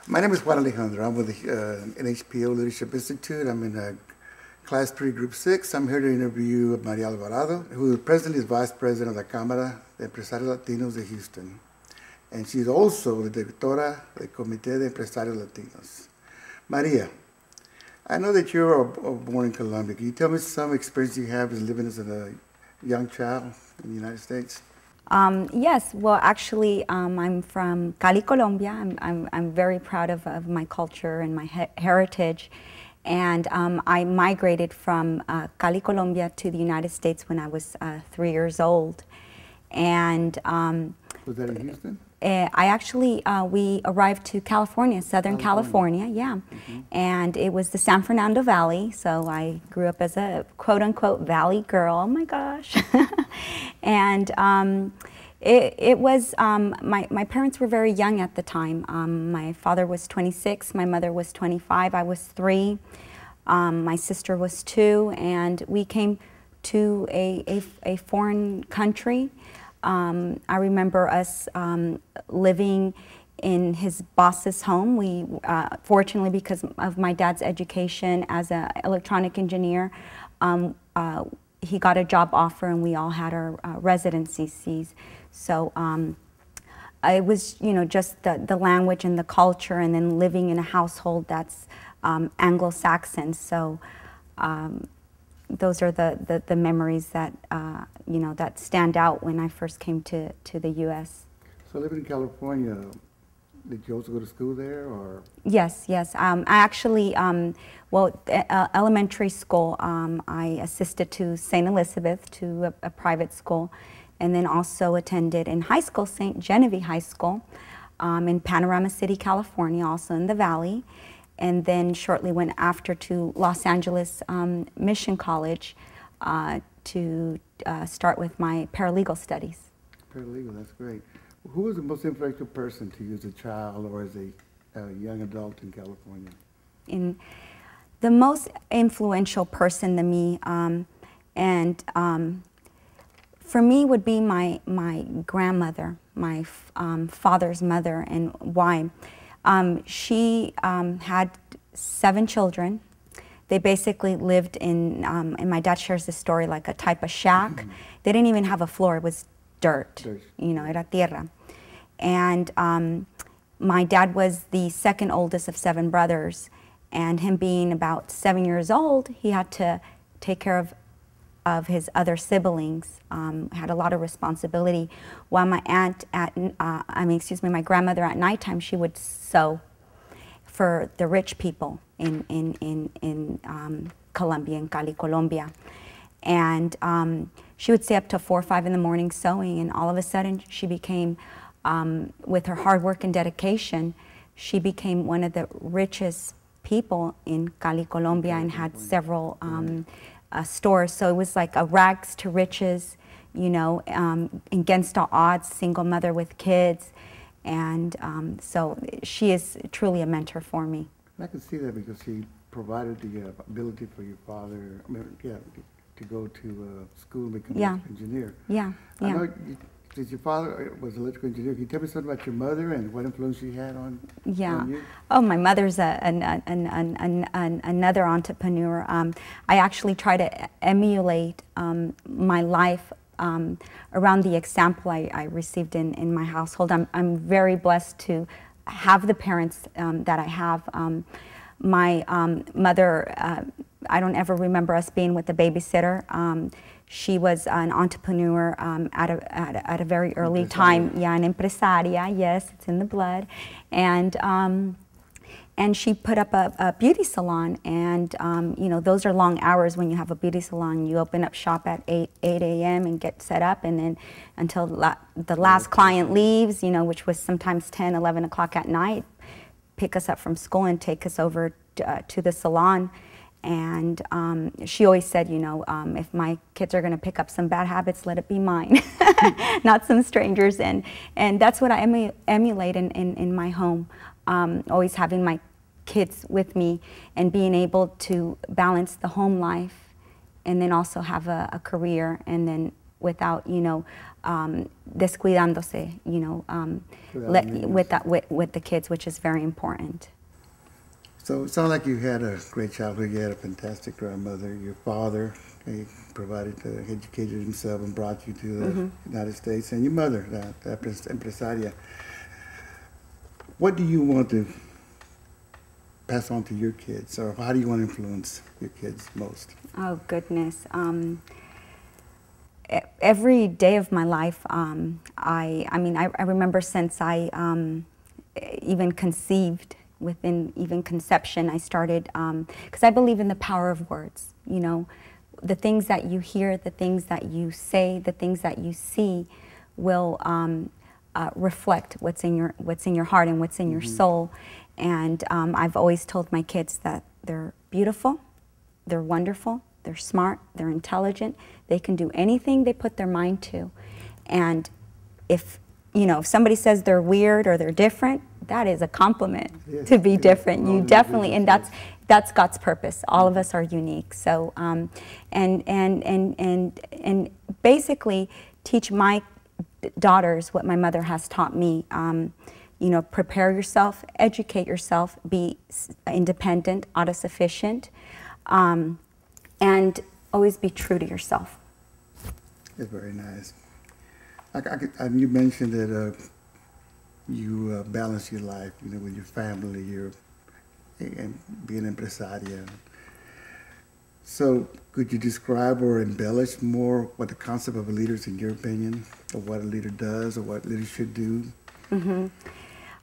My name is Juan Alejandro. I'm with the NHPO Leadership Institute. I'm in Class 3, Group 6. I'm here to interview Maria Alvarado, who presently is Vice President of la Cámara de Empresarios Latinos de Houston. And she's also the Directora del Comité de Empresarios Latinos. Maria, I know that you're born in Colombia. Can you tell me some experience you have as living as a young child in the United States? Yes, well, actually, I'm from Cali, Colombia. I'm very proud of my culture and my heritage. And I migrated from Cali, Colombia to the United States when I was 3 years old. And was that in Houston? I actually, we arrived to California, Southern California, yeah. Mm-hmm. And it was the San Fernando Valley, so I grew up as a quote-unquote valley girl, oh my gosh. And it was, my parents were very young at the time. My father was 26, my mother was 25, I was 3, my sister was 2, and we came to a foreign country. I remember us living in his boss's home. We, fortunately, because of my dad's education as an electronic engineer, he got a job offer and we all had our residencies. So it was, you know, just the language and the culture, and then living in a household that's Anglo-Saxon. So those are the memories that, you know, that stand out when I first came to the U.S. So living in California, did you also go to school there, or? Yes, yes. I actually, well, elementary school, I assisted to St. Elizabeth, to a private school, and then also attended in high school, St. Genevieve High School, in Panorama City, California, also in the Valley. And then shortly went after to Los Angeles Mission College to start with my paralegal studies. Paralegal, that's great. Who was the most influential person to you as a child or as a young adult in California? The most influential person to me, for me, would be my grandmother, my father's mother. And why? She had 7 children. They basically lived in, and my dad shares this story, like a type of shack. They didn't even have a floor, it was dirt, you know, era tierra. And my dad was the second oldest of 7 brothers, and him being about 7 years old, he had to take care of his other siblings, had a lot of responsibility. While my aunt my grandmother at nighttime, she would sew for the rich people in Colombia, in Cali, Colombia. And she would stay up till 4 or 5 in the morning sewing, and all of a sudden she became, with her hard work and dedication, she became one of the richest people in Cali, Colombia, and had several stores. So it was like a rags to riches, you know, against all odds, single mother with kids. And so she is truly a mentor for me. I can see that because she provided the ability for your father, to go to school and become an engineer. Yeah, yeah. I know since your father was an electrical engineer, can you tell me something about your mother and what influence she had on you? Oh, my mother's another entrepreneur. I actually try to emulate my life around the example I received in my household. I'm very blessed to have the parents that I have. My mother, I don't ever remember us being with a babysitter. She was an entrepreneur at a very early time. Yeah, an empresaria, yes, it's in the blood. And she put up a beauty salon, and you know, those are long hours when you have a beauty salon. You open up shop at 8 a.m. and get set up, and then until the last client leaves, you know, which was sometimes 10, 11 o'clock at night, pick us up from school and take us over to the salon. And she always said, you know, if my kids are going to pick up some bad habits, let it be mine, not some strangers. And that's what I emulate in my home, always having my kids with me and being able to balance the home life and then also have a career, and then without, you know, descuidándose, you know, with the kids, which is very important. So it sounds like you had a great childhood. You had a fantastic grandmother. Your father, he provided, educated himself and brought you to the United States. And your mother, the empresaria. What do you want to pass on to your kids, or how do you want to influence your kids most? Oh, goodness. Every day of my life, I remember since I even conceived, within even conception, I started, because I believe in the power of words, you know. The things that you hear, the things that you say, the things that you see will reflect what's in your heart and what's in your soul. And I've always told my kids that they're beautiful, they're wonderful, they're smart, they're intelligent, they can do anything they put their mind to. And if, you know, if somebody says they're weird or they're different, that is a compliment to be different. You definitely, and that's God's purpose. All of us are unique. So, and basically teach my daughters what my mother has taught me. You know, prepare yourself, educate yourself, be independent, autosufficient, and always be true to yourself. It's very nice. You mentioned that you balance your life, you know, with your family, and being empresaria. So, could you describe or embellish more what the concept of a leader is, in your opinion, of what a leader does or what leaders should do?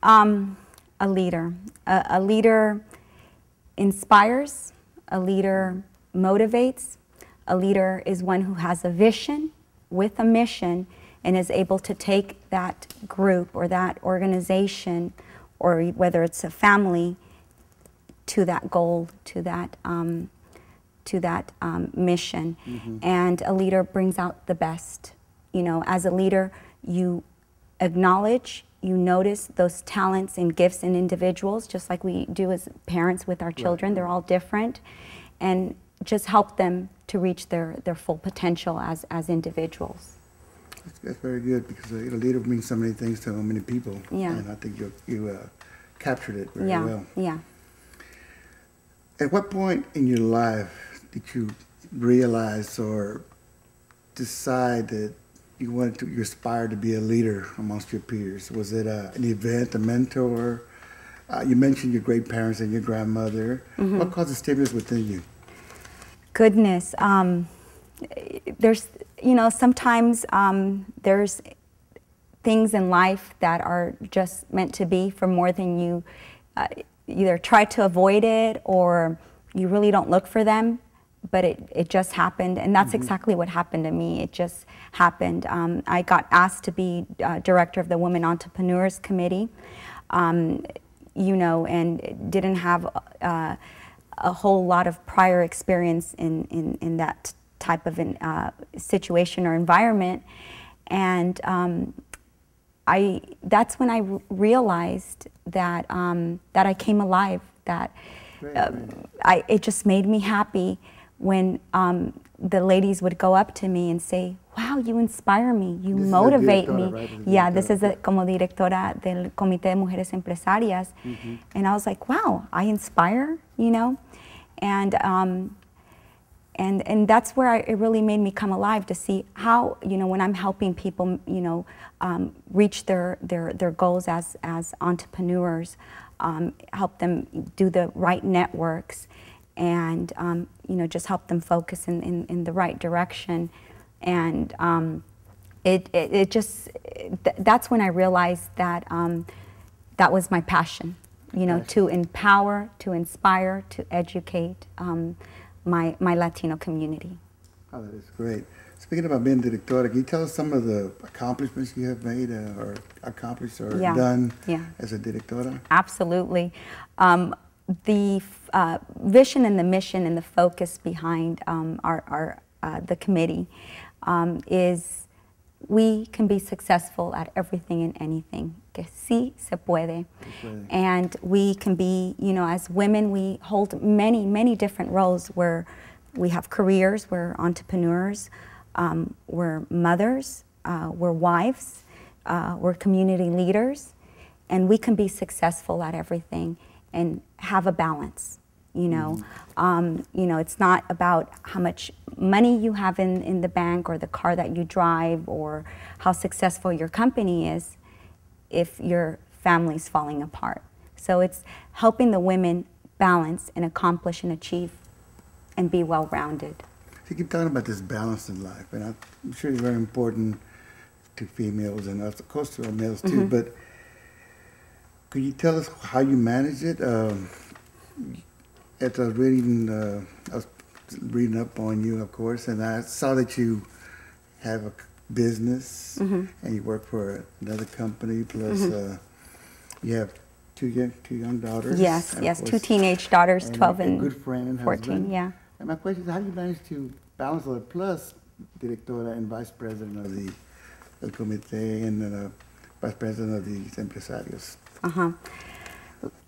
A leader. A leader inspires, a leader motivates, a leader is one who has a vision with a mission and is able to take that group or that organization, or whether it's a family, to that goal, to that mission. And a leader brings out the best. You know, as a leader, you acknowledge, you notice those talents and gifts in individuals, just like we do as parents with our children. They're all different, and just help them to reach their full potential as individuals. That's very good, because a leader means so many things to so many people. Yeah. And I think you captured it very well. Yeah. At what point in your life did you realize or decide that you aspired to be a leader amongst your peers? Was it an event, a mentor? You mentioned your great parents and your grandmother. What caused the stimulus within you? Goodness, there's, you know, sometimes there's things in life that are just meant to be for more than you either try to avoid it or you really don't look for them, but it just happened, and that's exactly what happened to me. It just happened. I got asked to be director of the Women Entrepreneurs Committee, you know, and didn't have a whole lot of prior experience in that type of situation or environment, and that's when I realized that that I came alive. That it just made me happy when the ladies would go up to me and say, "Wow, you inspire me, you motivate me." Right? Yeah, this is como directora del Comité de Mujeres Empresarias, and I was like, "Wow, I inspire," you know, and that's where it really made me come alive, to see how, you know, when I'm helping people, you know, reach their goals as entrepreneurs, help them do the right networks, and you know, just help them focus in the right direction. And that's when I realized that that was my passion, you know, to empower, to inspire, to educate my Latino community. Oh, that is great. Speaking about being directora, can you tell us some of the accomplishments you have made or accomplished or done as a directora? Absolutely. The vision and the mission and the focus behind the committee is we can be successful at everything and anything. Que sí se puede. And we can be, you know, as women, we hold many, many different roles where we have careers, we're entrepreneurs, we're mothers, we're wives, we're community leaders, and we can be successful at everything and have a balance. You know, it's not about how much money you have in the bank or the car that you drive or how successful your company is if your family's falling apart. So it's helping the women balance and accomplish and achieve and be well-rounded. You keep talking about this balance in life, and I'm sure it's very important to females and of course to our males too, but could you tell us how you manage it? As I was reading up on you, of course, and I saw that you have a business and you work for another company, plus you have two young daughters. Yes, yes, two teenage daughters, and 12 a and good friend and 14, husband. yeah. And my question is, how do you manage to balance all that, plus directora and vice president of the El Comité and vice president of the Empresarios?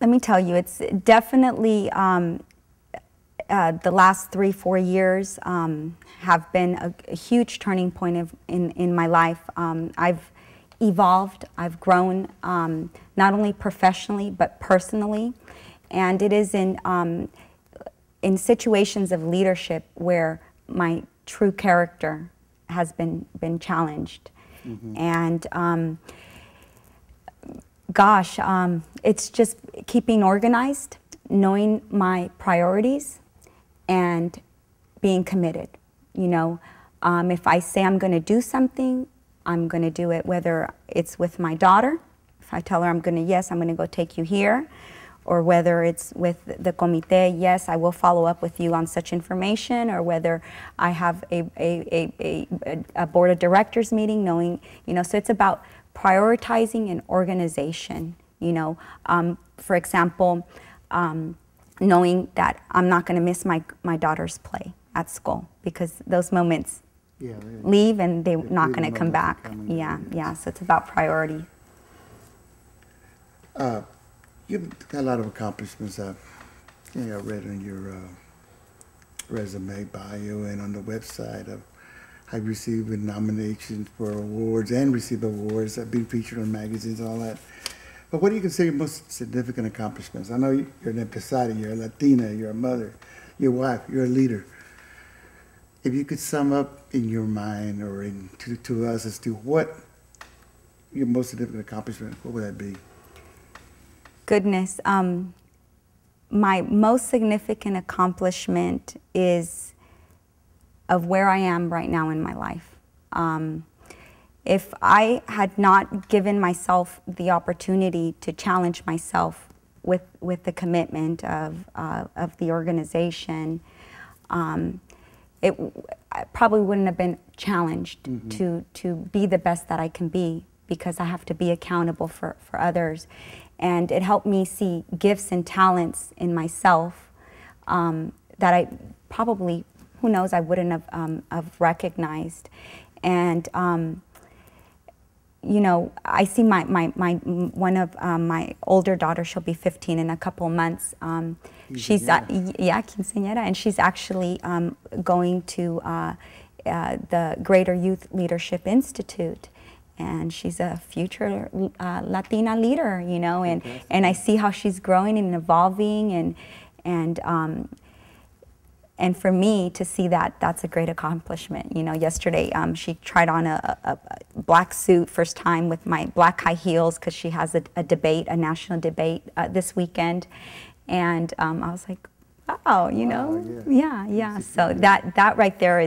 Let me tell you, it's definitely the last 3-4 years have been a huge turning point in my life. I've evolved, I've grown not only professionally but personally, and it is in situations of leadership where my true character has been challenged. And gosh, it's just keeping organized, knowing my priorities, and being committed. You know, if I say I'm going to do something, I'm going to do it, whether it's with my daughter. If I tell her I'm going to go take you here, or whether it's with the comité, yes, I will follow up with you on such information, or whether I have a board of directors meeting, knowing, you know, so it's about prioritizing and organization, you know. For example, knowing that I'm not going to miss my daughter's play at school, because those moments leave and they're not going to come back. Yeah, so it's about priority. You've got a lot of accomplishments. I read on your resume bio and on the website of how you received nominations for awards and received awards, been featured on magazines and all that. But what do you consider your most significant accomplishments? I know you're an empresaria, you're a Latina, you're a mother, you're a wife, you're a leader. If you could sum up in your mind or to us as to what your most significant accomplishment, what would that be? Goodness, my most significant accomplishment is of where I am right now in my life. If I had not given myself the opportunity to challenge myself with the commitment of the organization, I probably wouldn't have been challenged to be the best that I can be, because I have to be accountable for others. And it helped me see gifts and talents in myself that I probably, who knows, I wouldn't have recognized. And you know, I see one of my older daughters, she'll be 15 in a couple months. She's quinceañera, and she's actually going to the Greater Youth Leadership Institute. And she's a future Latina leader, you know, and I see how she's growing and evolving, and for me to see that, that's a great accomplishment. You know, yesterday she tried on a black suit, first time with my black high heels, because she has a debate, a national debate this weekend, and I was like, wow, you know, yeah. So that right there,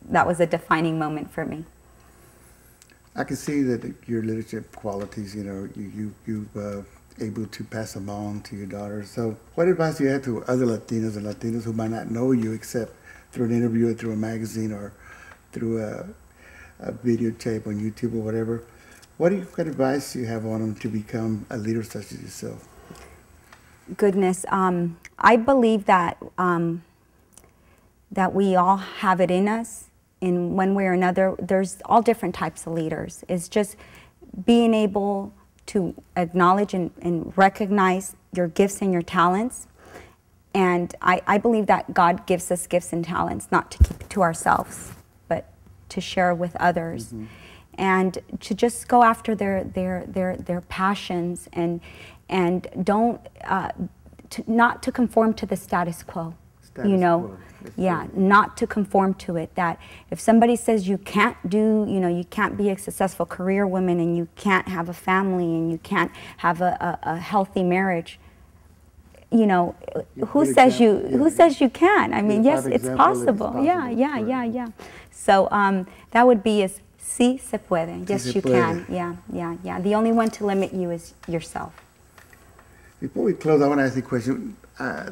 that was a defining moment for me. I can see that your leadership qualities, you know, you've able to pass them on to your daughter. So what advice do you have to other Latinos and Latinas who might not know you except through an interview or through a magazine or through a videotape on YouTube or whatever? What advice do you have on them to become a leader such as yourself? Goodness, I believe that that we all have it in us. In one way or another, there's all different types of leaders. It's just being able to acknowledge and recognize your gifts and your talents. And I believe that God gives us gifts and talents not to keep to ourselves, but to share with others. and to just go after their passions, and don't not to conform to the status quo. You know, yeah, not to conform to it. That if somebody says you can't do, you know, you can't be a successful career woman, and you can't have a family, and you can't have a healthy marriage, you know, who says you can? I mean, yes, it's possible. Yeah. So that would be is sí se puede. Yes, you can. Yeah. The only one to limit you is yourself. Before we close, I want to ask you a question.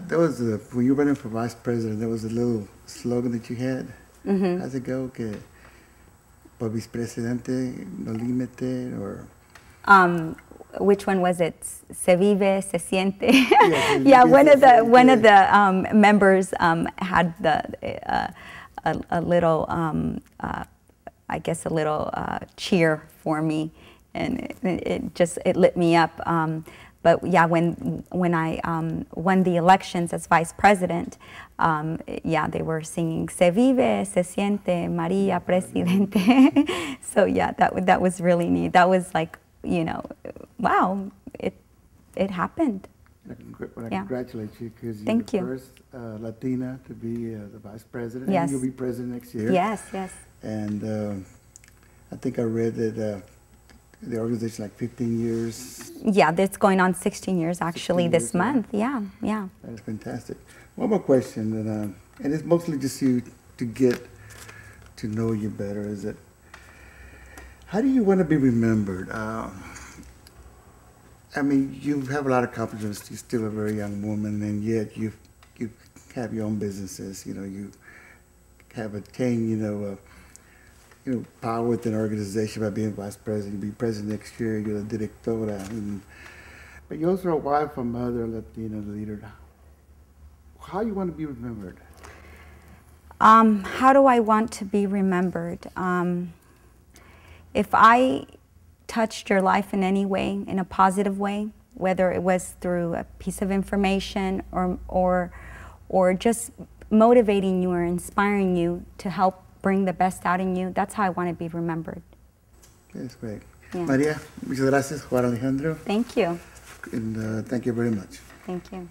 There was when you were running for vice president, there was a little slogan that you had. How's it go? Que por vicepresidente no límite, or which one was it? Se vive, se siente. Yeah, one of the members had a little I guess a little cheer for me, and it lit me up. But yeah, when I won the elections as vice president, yeah, they were singing "Se vive, se siente, María Presidente." So yeah, that was really neat. That was like, you know, wow, it happened. I congratulate you, because you're Thank the you. first Latina to be the vice president. Yes. And you'll be president next year. Yes. And I think I read that the organization, like 15 years. Yeah, that's going on 16 years actually 16 this years, month. Yeah. That is fantastic. One more question, and it's mostly just you to get to know you better. Is that how do you want to be remembered? I mean, you have a lot of accomplishments. You're still a very young woman, and yet you have your own businesses. You know, you have attained, power within an organization by being vice president. You'll be president next year. You're a directora. But you're also a wife, a mother, a Latina leader. How do you want to be remembered? How do I want to be remembered? If I touched your life in any way, in a positive way, whether it was through a piece of information or just motivating you or inspiring you to help bring the best out in you, that's how I want to be remembered. That's great. Yeah. Maria, muchas gracias. Juan Alejandro. Thank you. And thank you very much. Thank you.